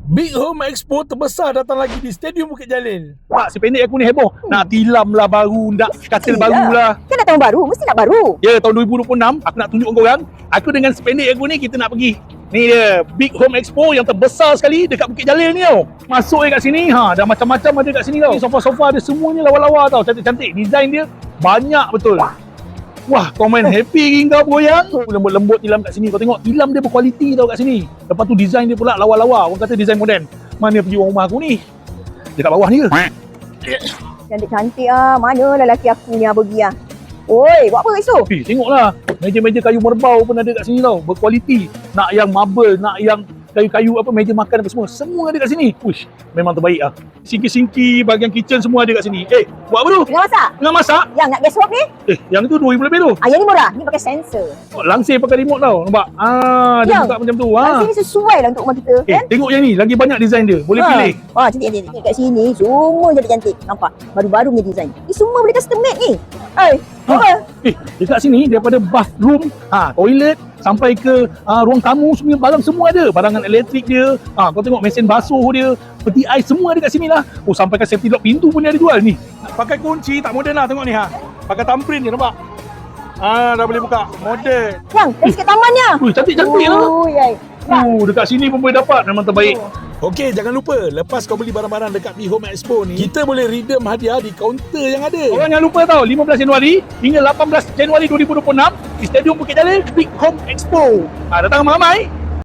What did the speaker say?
Big Home Expo terbesar datang lagi di Stadium Bukit Jalil. Pak, si pendek aku ni heboh. Nak tilam lah baru, nak katil baru lah. Kan dah tahun baru, mesti nak baru. Ya, tahun 2026, aku nak tunjuk korang. Aku dengan si pendek aku ni, kita nak pergi. Ni dia, Big Home Expo yang terbesar sekali dekat Bukit Jalil ni tau. Masuk kat sini, dah macam-macam ada kat sini tau. Sofa-sofa dia semuanya lawa-lawa tau. Cantik-cantik, design dia banyak betul. Wah, kau main happy ke kau bergoyang? Lembut-lembut tilam kat sini. Kau tengok tilam dia berkualiti tau kat sini. Lepas tu design dia pula lawa-lawa. Orang kata design moden. Mana pergi orang rumah aku ni? Dekat bawah ni ke? Cantik-cantik ah. Mana lelaki aku ni pergi ah. Oi, buat apa kat situ? Tengoklah. Meja-meja kayu merbau pun ada kat sini tau. Berkualiti. Nak yang marble, nak yang kayu-kayu apa, meja makan apa semua. Semua ada kat sini. Uish, memang terbaik ah. Sinki-sinki, bahagian kitchen semua ada kat sini. Buat apa tu? Tengah masak? Tengah masak? Yang nak gas swap ni? Yang tu 2,000 lebih tu. Yang ni murah. Ni pakai sensor. Langsir pakai remote tau. Nampak? Dia Yang buka macam tu. Langsir ni sesuai lah untuk rumah kita. Kan? Tengok yang ni. Lagi banyak design dia. Boleh pilih. Wah, cantik-cantik. Kat sini semua cantik-cantik. Nampak? Baru-baru punya design. Ni semua boleh custom made ni. Apa? Dekat sini daripada bathroom, toilet sampai ke ruang tamu, semua barang semua ada. Barangan elektrik dia, kau tengok mesin basuh dia, peti ais semua ada kat sini lah. Sampai ke safety lock pintu pun dia ada jual ni. Pakai kunci tak moden lah, tengok ni Pakai thumbprint ni, nampak? Dah boleh buka. Moden. Yang, dari sikit tamannya. Cantik-cantik lah. Yai. Dekat sini pun boleh dapat, memang terbaik. Okey, jangan lupa lepas kau beli barang-barang dekat Big Home Expo ni, kita boleh redeem hadiah di kaunter yang ada. Korang jangan lupa tau, 15 Januari hingga 18 Januari 2026 di Stadium Bukit Jalil Big Home Expo. Datang ramai-ramai.